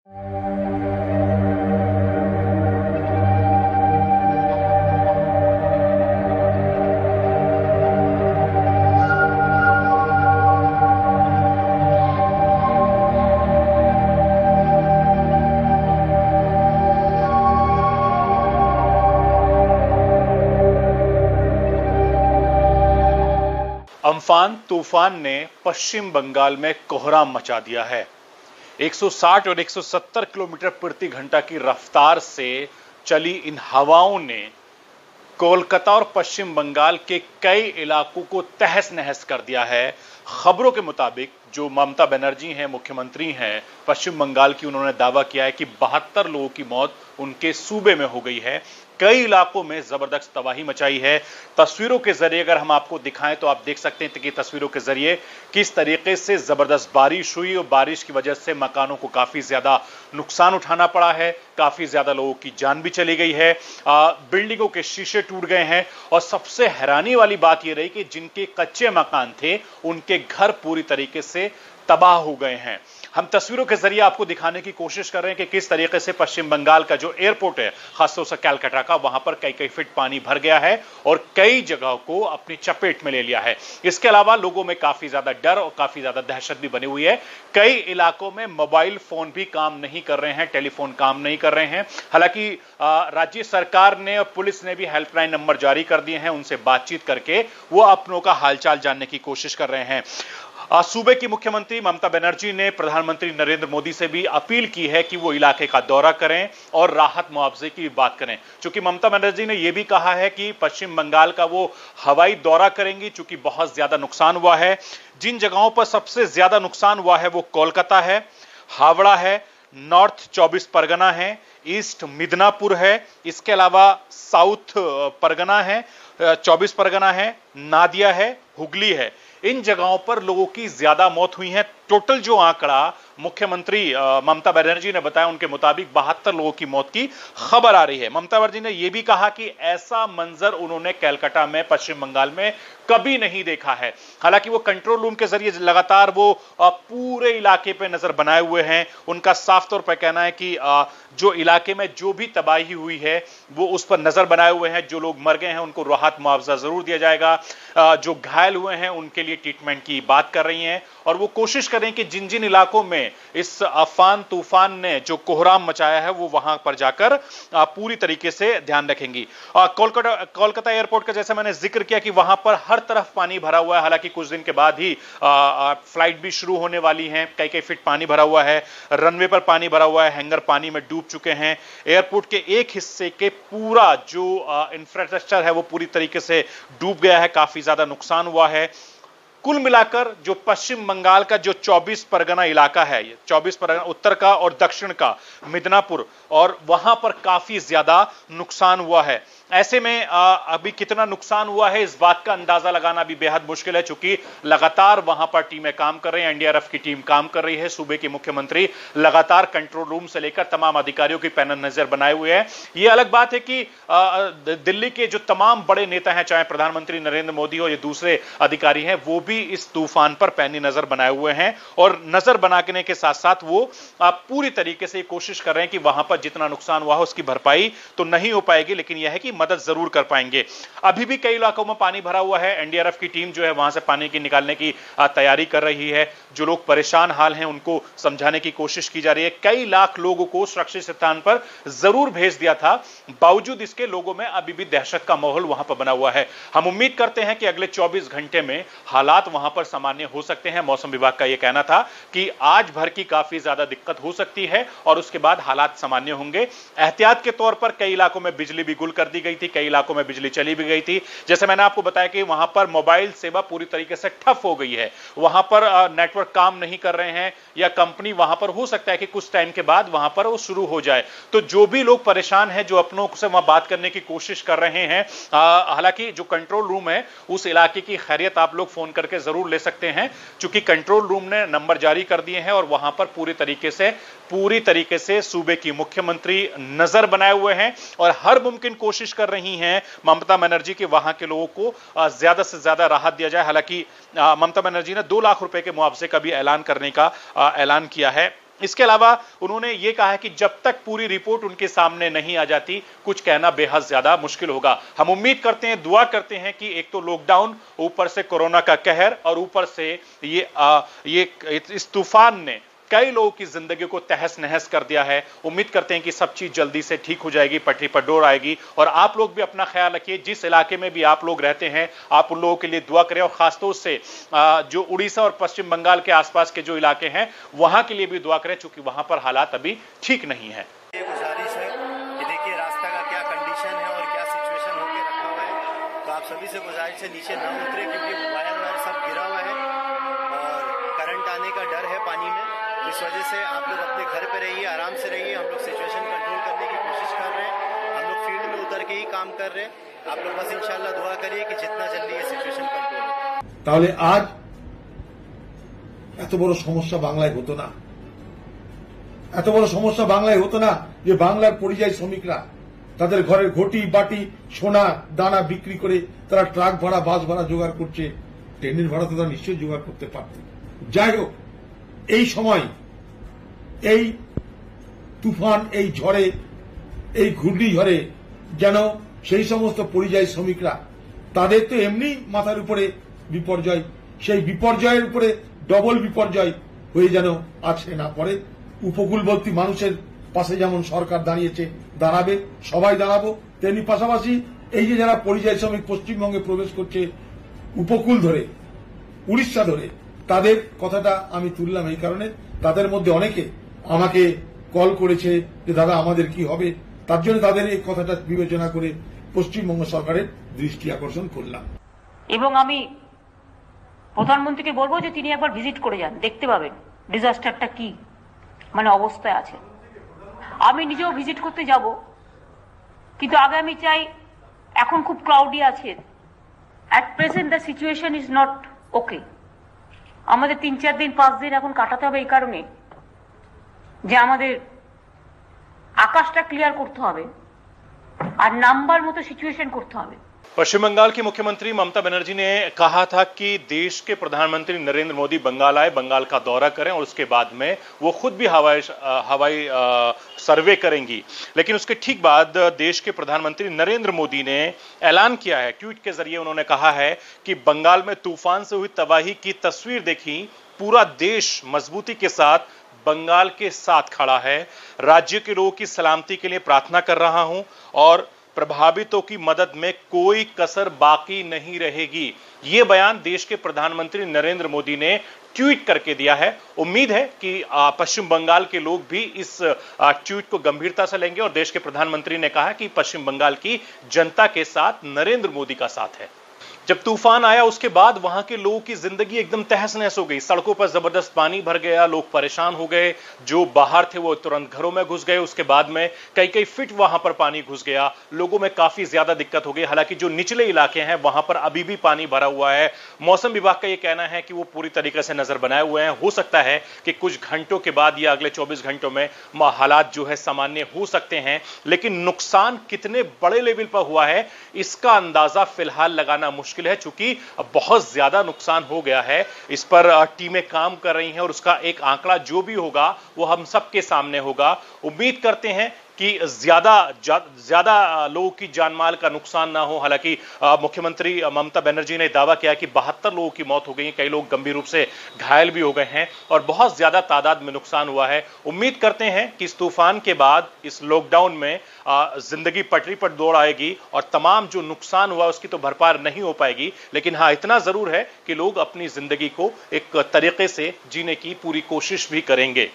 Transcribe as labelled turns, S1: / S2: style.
S1: Amphan तूफान ने पश्चिम बंगाल में कोहराम मचा दिया है। 160 और 170 किलोमीटर प्रति घंटा की रफ्तार से चली इन हवाओं ने कोलकाता और पश्चिम बंगाल के कई इलाकों को तहस नहस कर दिया है। खबरों के मुताबिक जो ममता बनर्जी हैं, मुख्यमंत्री हैं पश्चिम बंगाल की, उन्होंने दावा किया है कि 72 लोगों की मौत उनके सूबे में हो गई है। कई इलाकों में जबरदस्त तबाही मचाई है। तस्वीरों के जरिए अगर हम आपको दिखाएं तो आप देख सकते हैं कि तस्वीरों के जरिए किस तरीके से जबरदस्त बारिश हुई और बारिश की वजह से मकानों को काफी ज्यादा नुकसान उठाना पड़ा है। काफी ज्यादा लोगों की जान भी चली गई है। बिल्डिंगों के शीशे टूट गए हैं और सबसे हैरानी वाली बात यह रही कि जिनके कच्चे मकान थे उनके घर पूरी तरीके से तबाह हो गए हैं। हम तस्वीरों के जरिए आपको दिखाने की कोशिश कर रहे हैं कि किस तरीके से पश्चिम बंगाल का जो एयरपोर्ट है, खासतौर से कैलकाटा का, वहां पर कई फीट पानी भर गया है और कई जगहों को अपनी चपेट में ले लिया है। इसके अलावा लोगों में काफी ज्यादा डर और काफी ज्यादा दहशत भी बनी हुई है। कई इलाकों में मोबाइल फोन भी काम नहीं कर रहे हैं, टेलीफोन काम नहीं कर रहे हैं। हालांकि राज्य सरकार ने और पुलिस ने भी हेल्पलाइन नंबर जारी कर दिए हैं। उनसे बातचीत करके वो अपनों का हालचाल जानने की कोशिश कर रहे हैं। सूबे की मुख्यमंत्री ममता बनर्जी ने प्रधानमंत्री नरेंद्र मोदी से भी अपील की है कि वो इलाके का दौरा करें और राहत मुआवजे की बात करें। चूंकि ममता बनर्जी ने यह भी कहा है कि पश्चिम बंगाल का वो हवाई दौरा करेंगी, चूंकि बहुत ज्यादा नुकसान हुआ है। जिन जगहों पर सबसे ज्यादा नुकसान हुआ है वो कोलकाता है, हावड़ा है, नॉर्थ 24 परगना है, ईस्ट मिदनापुर है, इसके अलावा साउथ परगना है, 24 परगना है, नादिया है, हुगली है। इन जगहों पर लोगों की ज्यादा मौत हुई है। टोटल जो आंकड़ा मुख्यमंत्री ममता बनर्जी ने बताया, उनके मुताबिक 72 लोगों की मौत की खबर आ रही है। ममता बनर्जी ने यह भी कहा कि ऐसा मंजर उन्होंने कैलकाटा में, पश्चिम बंगाल में कभी नहीं देखा है। हालांकि वो कंट्रोल रूम के जरिए लगातार वो पूरे इलाके पे नजर बनाए हुए हैं। उनका साफ तौर पर कहना है कि जो इलाके में जो भी तबाही हुई है वो उस पर नजर बनाए हुए हैं। जो लोग मर गए हैं उनको राहत मुआवजा जरूर दिया जाएगा। जो घायल हुए हैं उनके लिए ट्रीटमेंट की बात कर रही हैं और वो कोशिश करें कि जिन जिन इलाकों में इस अम्फान तूफान ने जो कोहराम मचाया है वो वहां पर जाकर पूरी तरीके से ध्यान रखेंगी। कोलकाता एयरपोर्ट का जैसे मैंने जिक्र किया कि वहां पर हर तरफ पानी भरा हुआ है। हालांकि कुछ दिन के बाद ही फ्लाइट भी शुरू होने वाली है। कई फीट पानी भरा हुआ है, रनवे पर पानी भरा हुआ है, हैंगर पानी में डूब चुके हैं। एयरपोर्ट के एक हिस्से के पूरा जो इंफ्रास्ट्रक्चर है वो पूरी तरीके से डूब गया है। काफी ज्यादा नुकसान हुआ है। कुल मिलाकर जो पश्चिम बंगाल का जो 24 परगना इलाका है, 24 परगना उत्तर का और दक्षिण का, मिदनापुर, और वहां पर काफी ज्यादा नुकसान हुआ है। ऐसे में अभी कितना नुकसान हुआ है इस बात का अंदाजा लगाना भी बेहद मुश्किल है, क्योंकि लगातार वहां पर टीमें काम कर रही हैं। एनडीआरएफ की टीम काम कर रही है। सूबे के मुख्यमंत्री लगातार कंट्रोल रूम से लेकर तमाम अधिकारियों की पैनल नजर बनाए हुए हैं। यह अलग बात है कि दिल्ली के जो तमाम बड़े नेता हैं, चाहे प्रधानमंत्री नरेंद्र मोदी हो या दूसरे अधिकारी हैं, वो भी इस तूफान पर पैनी नजर बनाए हुए हैं और नजर बनाने के साथ साथ वो पूरी तरीके से कोशिश कर रहे हैं कि वहां पर जितना नुकसान हुआ हो उसकी भरपाई तो नहीं हो पाएगी, लेकिन यह है कि मदद जरूर कर पाएंगे। अभी भी कई इलाकों में पानी भरा हुआ है। एनडीआरएफ की टीम जो है वहां से पानी की निकालने की तैयारी कर रही है। जो लोग परेशान हाल हैं उनको समझाने की कोशिश की जा रही है। कई लाख लोगों को सुरक्षित स्थान पर जरूर भेज दिया था, बावजूद इसके लोगों में अभी भी दहशत का माहौल वहां पर बना हुआ है। हम उम्मीद करते हैं कि अगले 24 घंटे में हालात वहां पर सामान्य हो सकते हैं। मौसम विभाग का यह कहना था कि आज भर की काफी ज्यादा दिक्कत हो सकती है और उसके बाद हालात सामान्य होंगे। एहतियात के तौर पर कई इलाकों में बिजली भी गुल कर दी गई थी, कई इलाकों में बिजली चली भी गई थी। जैसे मैंने आपको बताया कि वहां पर मोबाइल सेवा पूरी तरीके से ठप हो गई है। वहां पर नेटवर्क काम नहीं कर रहे हैं या कंपनी वहां पर हो सकता है कि कुछ टाइम के बाद वहां पर वो शुरू हो जाए। तो जो भी लोग परेशान हैं, जो अपनों से वहां बात करने की कोशिश कर रहे हैं, हालांकि जो कंट्रोल रूम है उस इलाके की खैरियत आप लोग फोन करके जरूर ले सकते हैं, क्योंकि कंट्रोल रूम ने नंबर जारी कर दिए हैं और वहां पर पूरी तरीके से सूबे की मुख्यमंत्री नजर बनाए हुए हैं और हर मुमकिन कोशिश कर रही हैं ममता बनर्जी के वहां के लोगों को ज्यादा से ज्यादा राहत दिया जाए। हालांकि ममता बनर्जी ने 2 लाख रुपए के मुआवजे का भी ऐलान करने का ऐलान किया है। इसके अलावा उन्होंने यह कहा है कि जब तक पूरी रिपोर्ट उनके सामने नहीं आ जाती कुछ कहना बेहद ज्यादा मुश्किल होगा। हम उम्मीद करते हैं, दुआ करते हैं कि एक तो लॉकडाउन, ऊपर से कोरोना का कहर और ऊपर से ये इस तूफान ने कई लोगों की जिंदगी को तहस नहस कर दिया है। उम्मीद करते हैं कि सब चीज जल्दी से ठीक हो जाएगी, पटरी पर डोर आएगी। और आप लोग भी अपना ख्याल रखिए, जिस इलाके में भी आप लोग रहते हैं आप उन लोगों के लिए दुआ करें और खासतौर से जो उड़ीसा और पश्चिम बंगाल के आसपास के जो इलाके हैं वहां के लिए भी दुआ करें, क्योंकि वहां पर हालात अभी ठीक नहीं है।
S2: गुजारिश है कि देखिए रास्ता का क्या कंडीशन है और क्या सिचुएशन होकर रखा हुआ है, तो आप सभी से गुजारिश है नीचे न उतरे, क्योंकि वायर सब गिरा हुआ है और करंट आने का डर है पानी में। इस वजह से आप लोग अपने घर पे रहिए, आराम से रहिए। हम लोग सिचुएशन कंट्रोल करने की कोशिश कर रहे हैं, हम लोग फील्ड में उतर के ही काम कर रहे हैं। आप लोग बस इंशाल्लाह दुआ करिए कि जितना जल्दी ये सिचुएशन कंट्रोल हो।
S3: তাহলে আজ এত বড় সমস্যা বাংলায় হতো না, এত বড় সমস্যা বাংলায় হতো না যে বাংলার পরিযায়ী শ্রমিকরা তাদের ঘরের ঘটি বাটি সোনা দানা বিক্রি করে তারা ট্রাক ভাড়া বাস ভাড়া জোগাড় করছে, ট্রেনের ভাড়া তো তারা নিশ্চয়ই জোগাড় করতে পারত। যাই হোক, এই সময় এই তুফান, এই ঝড়ে, এই ঘূর্ণিঝড়ে যেন সেই সমস্ত পরিযায়ী শ্রমিকরা, তাদের তো এমনি মাথার উপরে বিপর্যয়, সেই বিপর্যয়ের উপরে ডবল বিপর্যয় হয়ে যেন আছে না পড়ে। উপকূলবর্তী মানুষের পাশে যেমন সরকার দাঁড়িয়েছে, দাঁড়াবে, সবাই দাঁড়াবো, তেমনি পাশাপাশি এই যে যারা পরিযায়ী শ্রমিক পশ্চিমবঙ্গে প্রবেশ করছে উপকূল ধরে, উড়িষ্যা ধরে, তাদের কথাটা আমি তুললাম এই কারণে, তাদের মধ্যে অনেকে আমাকে কল করেছে যে দাদা আমাদের কি হবে, তার জন্য তাদের এই কথাটা বিবেচনা করে পশ্চিমবঙ্গ সরকারের দৃষ্টি আকর্ষণ করলাম।
S4: এবং আমি প্রধানমন্ত্রীকে বলবো যে তিনি একবার ভিজিট করে যান, দেখতে পাবেন ডিজাস্টারটা কি মানে অবস্থায় আছে। আমি নিজেও ভিজিট করতে যাব, কিন্তু আগে আমি চাই, এখন খুব ক্লাউডি আছে, at present the situation is not okay. আমাদের 3-4 দিন 5 দিন এখন কাটাতে হবে এই কারণে যে আমাদের আকাশটা ক্লিয়ার করতে হবে আর নাম্বার মতো সিচুয়েশন করতে হবে।
S1: पश्चिम बंगाल की मुख्यमंत्री ममता बनर्जी ने कहा था कि देश के प्रधानमंत्री नरेंद्र मोदी बंगाल आए, बंगाल का दौरा करें और उसके बाद में वो खुद भी हवाई सर्वे करेंगी। लेकिन उसके ठीक बाद देश के प्रधानमंत्री नरेंद्र मोदी ने ऐलान किया है, ट्वीट के जरिए उन्होंने कहा है कि बंगाल में तूफान से हुई तबाही की तस्वीर देखी, पूरा देश मजबूती के साथ बंगाल के साथ खड़ा है, राज्य के लोगों की सलामती के लिए प्रार्थना कर रहा हूं और प्रभावितों की मदद में कोई कसर बाकी नहीं रहेगी। यह बयान देश के प्रधानमंत्री नरेंद्र मोदी ने ट्वीट करके दिया है। उम्मीद है कि पश्चिम बंगाल के लोग भी इस ट्वीट को गंभीरता से लेंगे और देश के प्रधानमंत्री ने कहा कि पश्चिम बंगाल की जनता के साथ नरेंद्र मोदी का साथ है। जब तूफान आया उसके बाद वहां के लोगों की जिंदगी एकदम तहस नहस हो गई, सड़कों पर जबरदस्त पानी भर गया, लोग परेशान हो गए, जो बाहर थे वो तुरंत घरों में घुस गए, उसके बाद में कई फीट वहां पर पानी घुस गया, लोगों में काफी ज्यादा दिक्कत हो गई। हालांकि जो निचले इलाके हैं वहां पर अभी भी पानी भरा हुआ है। मौसम विभाग का यह कहना है कि वो पूरी तरीके से नजर बनाए हुए हैं, हो सकता है कि कुछ घंटों के बाद या अगले 24 घंटों में हालात जो है सामान्य हो सकते हैं, लेकिन नुकसान कितने बड़े लेवल पर हुआ है इसका अंदाजा फिलहाल लगाना मुश्किल है, चूंकि बहुत ज्यादा नुकसान हो गया है। इस पर टीमें काम कर रही हैं और उसका एक आंकड़ा जो भी होगा वो हम सबके सामने होगा। उम्मीद करते हैं कि ज्यादा लोगों की जानमाल का नुकसान ना हो। हालांकि मुख्यमंत्री ममता बनर्जी ने दावा किया कि 72 लोगों की मौत हो गई, कई लोग गंभीर रूप से घायल भी हो गए हैं और बहुत ज्यादा तादाद में नुकसान हुआ है। उम्मीद करते हैं कि इस तूफान के बाद इस लॉकडाउन में जिंदगी पटरी पर दौड़ आएगी और तमाम जो नुकसान हुआ उसकी तो भरपाई नहीं हो पाएगी, लेकिन हाँ इतना जरूर है कि लोग अपनी जिंदगी को एक तरीके से जीने की पूरी कोशिश भी करेंगे।